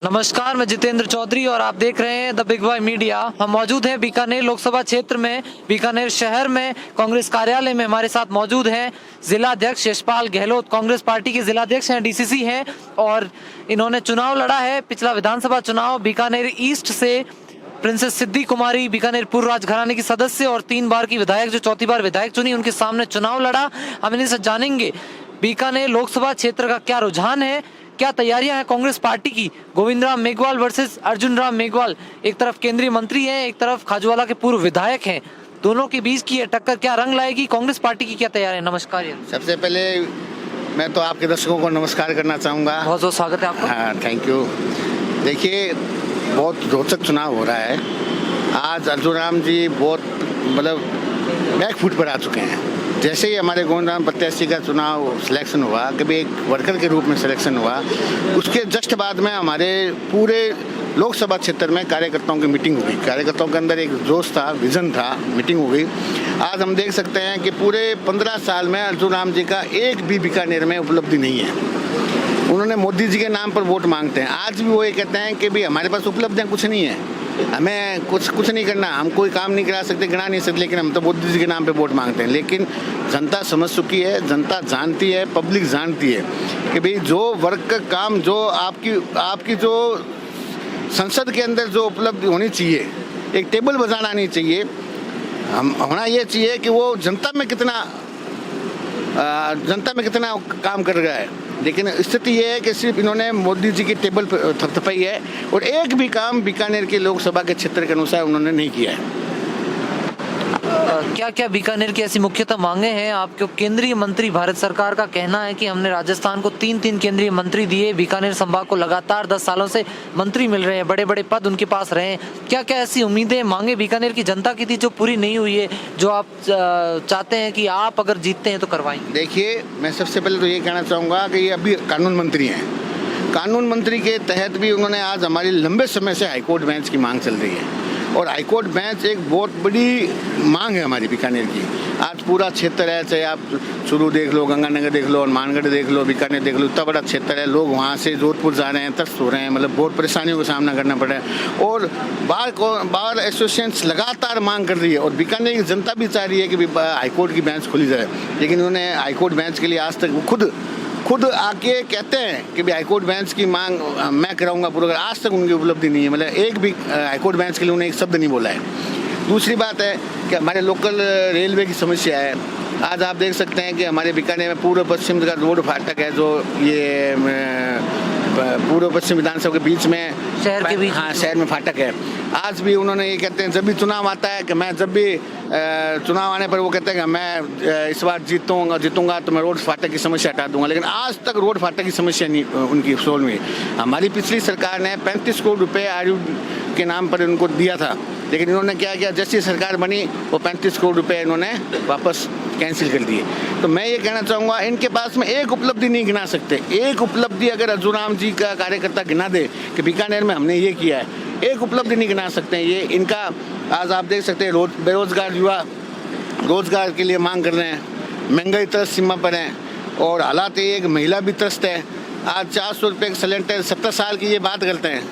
नमस्कार, मैं जितेंद्र चौधरी और आप देख रहे हैं द बिग वाई मीडिया। हम मौजूद हैं बीकानेर लोकसभा क्षेत्र में, बीकानेर शहर में कांग्रेस कार्यालय में। हमारे साथ मौजूद हैं जिला अध्यक्ष यशपाल गहलोत, कांग्रेस पार्टी के जिला अध्यक्ष हैं, डीसीसी हैं, और इन्होंने चुनाव लड़ा है, पिछला विधानसभा चुनाव। बीकानेर ईस्ट से प्रिंसेस सिद्धि कुमारी, बीकानेर पूर्व राजघराने की सदस्य और 3 बार की विधायक, जो 4थी बार विधायक चुनी, उनके सामने चुनाव लड़ा। हम इन्हीं से जानेंगे बीकानेर लोकसभा क्षेत्र का क्या रुझान है, क्या तैयारियां हैं कांग्रेस पार्टी की। गोविंद राम मेघवाल वर्सेस अर्जुन राम मेघवाल, एक तरफ केंद्रीय मंत्री हैं, एक तरफ खाजूवाला के पूर्व विधायक हैं। दोनों के बीच की ये टक्कर क्या रंग लाएगी, कांग्रेस पार्टी की क्या तैयारी है? नमस्कार। सबसे पहले मैं तो आपके दर्शकों को नमस्कार करना चाहूँगा। बहुत बहुत स्वागत है आपका। हाँ, थैंक यू। देखिए, बहुत रोचक चुनाव हो रहा है। आज अर्जुन राम जी बहुत बैक फुट पर आ चुके हैं। जैसे ही हमारे गोविंद राम प्रत्याशी का चुनाव सिलेक्शन हुआ, कभी एक वर्कर के रूप में सिलेक्शन हुआ, उसके जस्ट बाद में हमारे पूरे लोकसभा क्षेत्र में कार्यकर्ताओं की मीटिंग हुई। कार्यकर्ताओं के अंदर एक जोश था, विजन था, मीटिंग हो गई। आज हम देख सकते हैं कि पूरे 15 साल में अर्जुन राम जी का एक भी बीकानेर में उपलब्धि नहीं है। उन्होंने मोदी जी के नाम पर वोट मांगते हैं। आज भी वो ये कहते हैं कि भाई हमारे पास उपलब्धियाँ कुछ नहीं है, हमें कुछ नहीं करना, हम कोई काम नहीं करा सकते, गिना नहीं सकते, लेकिन हम तो मोदी जी के नाम पे वोट मांगते हैं। लेकिन जनता समझ चुकी है, जनता जानती है, पब्लिक जानती है कि भाई जो वर्क का काम, जो आपकी जो संसद के अंदर जो उपलब्धि होनी चाहिए, एक टेबल बजाना नहीं चाहिए, हम होना ये चाहिए कि वो जनता में कितना काम कर रहा है। लेकिन स्थिति ये है कि सिर्फ इन्होंने मोदी जी की टेबल थपथपाई है और एक भी काम बीकानेर के लोकसभा के क्षेत्र के अनुसार उन्होंने नहीं किया है। क्या क्या बीकानेर की ऐसी मुख्यतः मांगे हैं आपके? केंद्रीय मंत्री, भारत सरकार का कहना है कि हमने राजस्थान को 3 केंद्रीय मंत्री दिए, बीकानेर संभाग को लगातार 10 सालों से मंत्री मिल रहे हैं, बड़े बड़े पद उनके पास रहे हैं। क्या क्या ऐसी उम्मीदें, मांगे बीकानेर की जनता की थी जो पूरी नहीं हुई है, जो आप चाहते हैं कि आप अगर जीतते हैं तो करवाएंगे? देखिए, मैं सबसे पहले तो ये कहना चाहूँगा कि ये अभी कानून मंत्री हैं। कानून मंत्री के तहत भी उन्होंने आज हमारी लंबे समय से हाईकोर्ट बेंच की मांग चल रही है, और हाईकोर्ट बेंच एक बहुत बड़ी मांग है हमारी बीकानेर की। आज पूरा क्षेत्र है, चाहे आप चुरू देख लो, गंगानगर देख लो, हनुमानगढ़ देख लो, बीकानेर देख लो, इतना बड़ा क्षेत्र है। लोग वहाँ से जोधपुर जा रहे हैं, त्रस्त हो रहे हैं, बहुत परेशानियों का सामना करना पड़ रहा है। और बार एसोसिएशन लगातार मांग कर रही है, और बीकानेर की जनता भी चाह रही है कि हाईकोर्ट की बेंच खोली जाए। लेकिन उन्होंने हाईकोर्ट बेंच के लिए आज तक खुद आके कहते हैं कि भाई हाईकोर्ट बेंच की मांग मैं कराऊंगा पूरा, आज तक उनकी उपलब्धि नहीं है। एक भी हाईकोर्ट बेंच के लिए उन्हें एक शब्द नहीं बोला है। दूसरी बात है कि हमारे लोकल रेलवे की समस्या है। आज आप देख सकते हैं कि हमारे बीकानेर में पूर्व पश्चिम का रोड फाटक है, जो ये पूर्व पश्चिम विधानसभा के बीच में, शहर के बीच, हाँ, शहर में फाटक है। आज भी उन्होंने ये कहते हैं, जब भी चुनाव आता है कि मैं जब भी चुनाव आने पर वो कहते हैं कि मैं इस बार जीतूंगा तो मैं रोड फाटक की समस्या हटा दूंगा। लेकिन आज तक रोड फाटक की समस्या नहीं उनकी सोल्व हुई। हमारी पिछली सरकार ने 35 करोड़ रुपये आयु के नाम पर उनको दिया था, लेकिन इन्होंने क्या किया, जैसी सरकार बनी वो 35 करोड़ रुपये इन्होंने वापस कैंसिल कर दिए। तो मैं ये कहना चाहूँगा, इनके पास में एक उपलब्धि नहीं गिना सकते। एक उपलब्धि अगर अर्जुन राम जी का कार्यकर्ता गिना दे कि बीकानेर में हमने ये किया है, एक उपलब्धि नहीं गिना सकते। ये इनका आज आप देख सकते हैं, बेरोजगार युवा रोजगार के लिए मांग कर रहे हैं, महंगाई त्रस्त सीमा पर है, और हालात ये एक महिला भी त्रस्त है। आज 400 रुपये का सिलेंडर, 70 साल की ये बात करते हैं,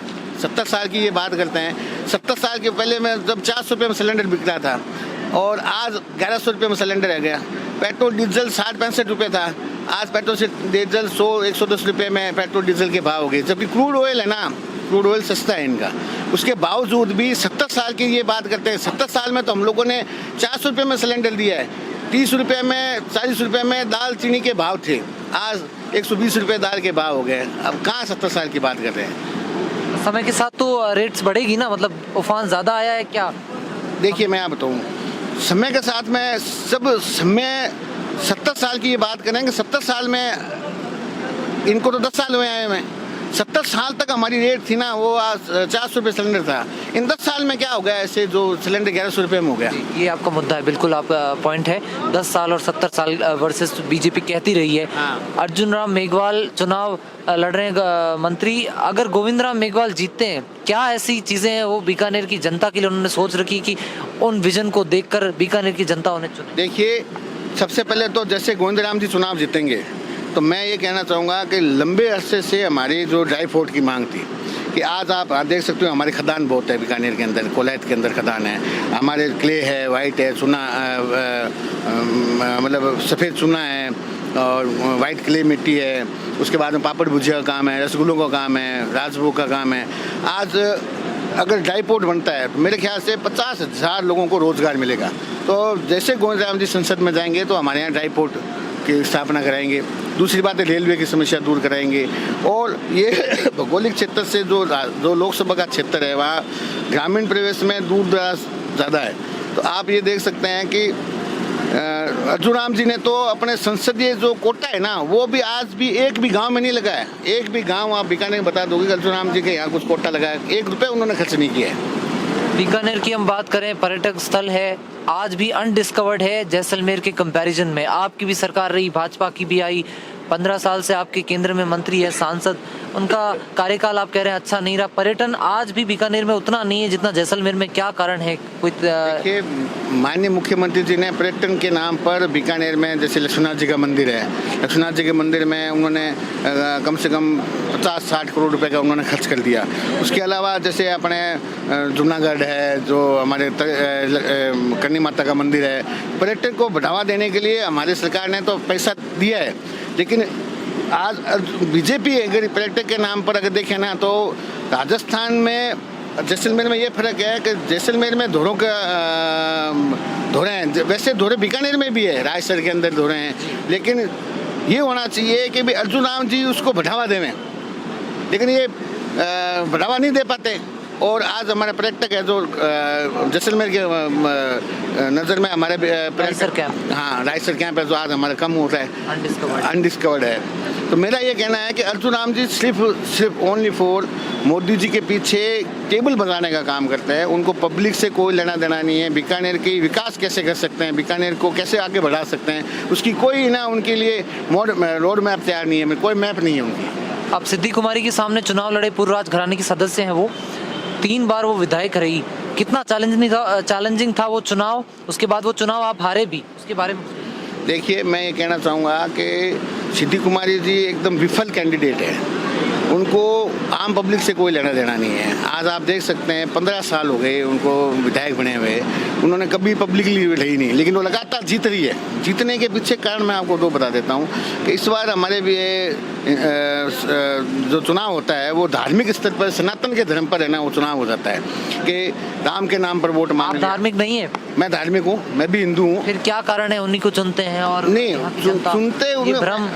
70 साल की ये बात करते हैं। 70 साल के पहले में जब 400 रुपये में सिलेंडर बिक रहा था, और आज 1100 रुपये में सिलेंडर रह गया। पेट्रोल डीजल 60-65 रुपये था, आज पेट्रोल से डीजल 100-110 रुपये में पेट्रोल डीजल के भाव हो गए। जबकि क्रूड ऑयल है ना, क्रूड ऑयल सस्ता है इनका, उसके बावजूद भी 70 साल की ये बात करते हैं। 70 साल में तो हम लोगों ने 400 रुपये में सिलेंडर दिया है, 30 रुपये में, 40 रुपये में दाल चीनी के भाव थे, आज 120 रुपये दाल के भाव हो गए। अब कहाँ 70 साल की बात कर रहे हैं? समय के साथ तो रेट्स बढ़ेगी ना, मतलब उफान ज़्यादा आया है क्या? देखिए, मैं आप बताऊँ, समय के साथ में समय 70 साल की ये बात करेंगे। 70 साल में इनको तो 10 साल हुए आए में, 70 साल तक हमारी रेट थी ना, वो आज 400 रुपये सिलेंडर था। इन 10 साल में क्या हो गया ऐसे, जो सिलेंडर 1100 रुपये में हो गया? ये आपका मुद्दा है, बिल्कुल आपका पॉइंट है। 10 साल और 70 साल वर्सेस बीजेपी कहती रही है। हाँ। अर्जुन राम मेघवाल चुनाव लड़ रहे हैं मंत्री, अगर गोविंद राम मेघवाल जीतते हैं, क्या ऐसी चीजें हैं वो बीकानेर की जनता के लिए उन्होंने सोच रखी कि उन विजन को देखकर बीकानेर की जनता उन्हें चुने? देखिए, सबसे पहले तो जैसे गोविंद राम जी चुनाव जीतेंगे तो मैं ये कहना चाहूँगा कि लंबे अरसे से हमारी जो ड्राई फ्रूट की मांग थी कि आज आप देख सकते हो हमारे खदान बहुत है बीकानेर के अंदर, कोलैत के अंदर खदान है, हमारे क्ले है, वाइट है, चूना मतलब सफ़ेद चूना है और वाइट क्ले मिट्टी है। उसके बाद में पापड़ भुजिया का काम है, रसगुल्लों का काम है, राजभोग का काम है। आज अगर ड्राई पोर्ट बनता है तो मेरे ख्याल से 50,000 लोगों को रोज़गार मिलेगा। तो जैसे गोविंद राम जी संसद में जाएंगे तो हमारे यहाँ ड्राई पोर्ट की स्थापना कराएंगे। दूसरी बात है रेलवे की समस्या दूर कराएंगे। और ये भौगोलिक क्षेत्र से जो लोकसभा का क्षेत्र है वहाँ ग्रामीण प्रवेश में दूर दराज ज़्यादा है। तो आप ये देख सकते हैं कि अर्जुन राम जी ने तो अपने संसदीय जो कोटा है ना वो भी आज भी एक भी गांव में नहीं लगा है। एक भी गांव आप बीकानेर में बता दोगे अर्जुन राम जी के यहाँ कुछ कोटा लगा है, 1 रुपये उन्होंने खर्च नहीं किया है। बीकानेर की हम बात करें, पर्यटक स्थल है, आज भी अनडिस्कवर्ड है जैसलमेर के कंपैरिजन में। आपकी भी सरकार रही, भाजपा की भी आई, 15 साल से आपके केंद्र में मंत्री है, सांसद, उनका कार्यकाल आप कह रहे हैं अच्छा नहीं रहा। पर्यटन आज भी बीकानेर में उतना नहीं है जितना जैसलमेर में, क्या कारण है? कोई देखिए, माननीय मुख्यमंत्री जी ने पर्यटन के नाम पर बीकानेर में जैसे लक्ष्मणनाथ जी का मंदिर है, लक्ष्मणनाथ जी के मंदिर में उन्होंने कम से कम 50-60 करोड़ रुपए का उन्होंने खर्च कर दिया। उसके अलावा जैसे अपने जूनागढ़ है, जो हमारे करनी माता का मंदिर है, पर्यटन को बढ़ावा देने के लिए हमारी सरकार ने तो पैसा दिया है। लेकिन आज बीजेपी अगर पर्यटक के नाम पर अगर देखें ना तो राजस्थान में जैसलमेर में ये फर्क है कि जैसलमेर में धोरों का धोरे हैं, वैसे धोरे बीकानेर में भी है, रायसर के अंदर धोरे हैं। लेकिन ये होना चाहिए कि भाई अर्जुन राम जी उसको बढ़ावा देवें, लेकिन ये बढ़ावा नहीं दे पाते। और आज हमारे पर्यटक है जो जैसलमेर के नज़र में हमारे रायसर कैंप, हाँ रायसर कैंप है जो आज हमारा कम हो रहा है, अनडिस्कवर्ड है। तो मेरा ये कहना है कि अर्जुन राम जी सिर्फ ओनली फॉर मोदी जी के पीछे टेबल बजाने का काम करते हैं। उनको पब्लिक से कोई लेना देना नहीं है। बीकानेर की विकास कैसे कर सकते हैं, बीकानेर को कैसे आगे बढ़ा सकते हैं, उसकी कोई ना उनके लिए रोड मैप तैयार नहीं है, कोई मैप नहीं है उनकी। आप सिद्धि कुमारी के सामने चुनाव लड़े, पूर्व राजघराने की सदस्य हैं वो, 3 बार वो विधायक रही। कितना चैलेंजिंग था वो चुनाव, उसके बाद वो चुनाव आप हारे भी, उसके बारे में? देखिए, मैं ये कहना चाहूँगा कि सिद्धि कुमारी जी एकदम विफल कैंडिडेट है। उनको आम पब्लिक से कोई लेना देना नहीं है। आज आप देख सकते हैं 15 साल हो गए उनको विधायक बने हुए, उन्होंने कभी पब्लिकली लड़ी नहीं, लेकिन वो लगातार जीत रही है। जीतने के पीछे कारण मैं आपको 2 बता देता हूँ कि इस बार हमारे भी जो चुनाव होता है वो धार्मिक स्तर पर, सनातन के धर्म पर है ना, वो चुनाव हो जाता है कि राम के नाम पर वोट मांग। धार्मिक नहीं है? मैं धार्मिक हूँ, मैं भी हिंदू हूँ। फिर क्या कारण है उन्हीं को चुनते हैं? और नहीं सुनते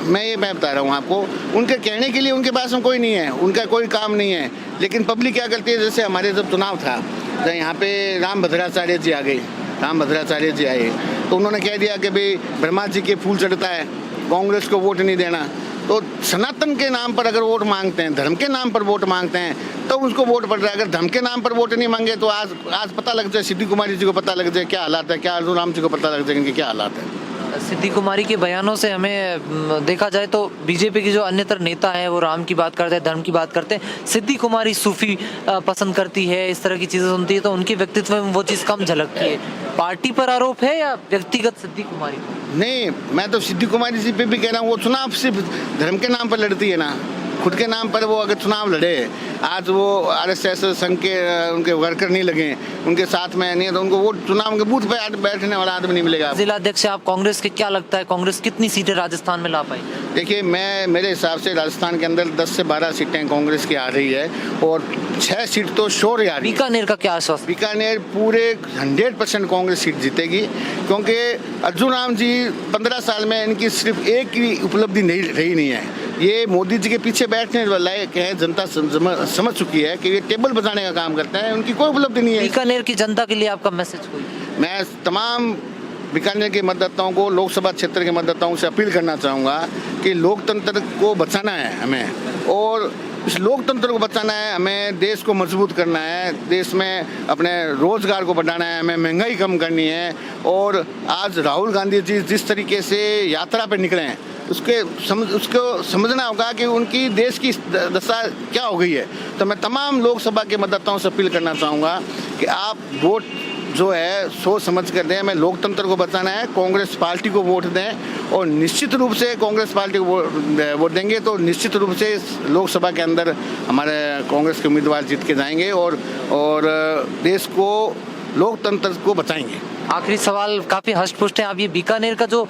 मैं बता रहा हूँ आपको, उनके कहने के लिए उनके पास में कोई नहीं है, उनका कोई काम नहीं है। लेकिन पब्लिक क्या करती है, जैसे हमारे जब चुनाव था तो यहाँ पे राम भद्राचार्य जी आ गए, राम भद्राचार्य जी आए तो उन्होंने कह दिया कि भाई ब्रह्मा जी के फूल चढ़ता है, कांग्रेस को वोट नहीं देना। तो सनातन के नाम पर अगर वोट मांगते हैं, धर्म के नाम पर वोट मांगते हैं तो उसको वोट पड़ रहा है। अगर धर्म के नाम पर वोट नहीं मांगे तो आज पता लग जाए, सिद्धि कुमारी जी को पता लग जाए क्या हालात है, क्या अर्जुन राम जी को पता लग जाए इनके क्या हालात है। सिद्धि कुमारी के बयानों से हमें देखा जाए तो बीजेपी की जो अन्यतर नेता है वो राम की बात करते हैं, धर्म की बात करते हैं। सिद्धि कुमारी सूफी पसंद करती है, इस तरह की चीजें सुनती है, तो उनके व्यक्तित्व में वो चीज कम झलकती है। पार्टी पर आरोप है या व्यक्तिगत सिद्धि कुमारी? नहीं, मैं तो सिद्धि कुमारी जी पे भी कह रहा हूँ, वो चुनाव सिर्फ धर्म के नाम पर लड़ती है ना, खुद के नाम पर वो अगर चुनाव लड़े, आज वो आरएसएस संघ के उनके वर्कर नहीं लगे, उनके साथ में नहीं है तो उनको वो चुनाव के बूथ पे बैठने वाला आदमी नहीं मिलेगा। जिला अध्यक्ष आप कांग्रेस के, क्या लगता है कांग्रेस कितनी सीटें राजस्थान में ला पाई? देखिए, मेरे हिसाब से राजस्थान के अंदर 10 से 12 सीटें कांग्रेस की आ रही है और 6 सीट तो श्योर आ रही है। बीकानेर का क्या आश्वासन? बीकानेर पूरे 100% कांग्रेस सीट जीतेगी, क्योंकि अर्जुन राम जी 15 साल में इनकी सिर्फ एक ही उपलब्धि नहीं रही नहीं है। ये मोदी जी के पीछे बैठने लायक है, जनता समझ चुकी है कि ये टेबल बजाने का काम करते हैं, उनकी कोई उपलब्धि नहीं है। बीकानेर की जनता के लिए आपका मैसेज कोई? मैं तमाम बीकानेर के मतदाताओं को, लोकसभा क्षेत्र के मतदाताओं से अपील करना चाहूँगा कि लोकतंत्र को बचाना है हमें, और इस लोकतंत्र को बचाना है हमें, देश को मजबूत करना है, देश में अपने रोजगार को बढ़ाना है, हमें महंगाई कम करनी है। और आज राहुल गांधी जी जिस तरीके से यात्रा पर निकले हैं उसको समझना होगा कि उनकी देश की दशा क्या हो गई है। तो मैं तमाम लोकसभा के मतदाताओं से अपील करना चाहूँगा कि आप वोट जो है सोच समझ कर दें। हमें लोकतंत्र को बचाना है, कांग्रेस पार्टी को वोट दें और निश्चित रूप से कांग्रेस पार्टी को वोट देंगे तो निश्चित रूप से इस लोकसभा के अंदर हमारे कांग्रेस के उम्मीदवार जीत के जाएंगे और देश को, लोकतंत्र को बचाएंगे। आखिरी सवाल, काफी हष्ट-पुष्ट है आप, ये बीकानेर का जो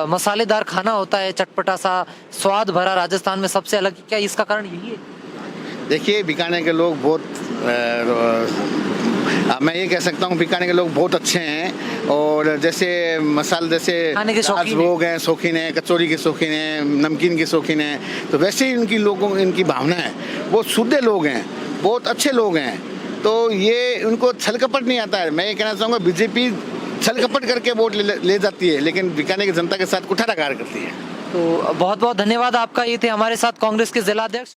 मसालेदार खाना होता है, चटपटा सा स्वाद भरा, राजस्थान में सबसे अलग, क्या इसका कारण यही है? देखिए, बीकानेर के लोग बहुत मैं ये कह सकता हूँ बीकानेर के लोग बहुत अच्छे हैं और जैसे मसाले, जैसे खाने के शौकीन लोग हैं, शौकीन हैं, कचौरी के शौकीन हैं, नमकीन के शौकीन हैं, तो वैसे ही उनकी लोगों, इनकी भावना है, वो शुद्ध लोग हैं, बहुत अच्छे लोग हैं, तो ये उनको छल कपट नहीं आता है। मैं ये कहना चाहूँगा बीजेपी छल कपट करके वोट ले जाती है, लेकिन बीकानेर की जनता के साथ कुठाराघात करती है। तो बहुत बहुत धन्यवाद आपका। ये थे हमारे साथ कांग्रेस के जिलाध्यक्ष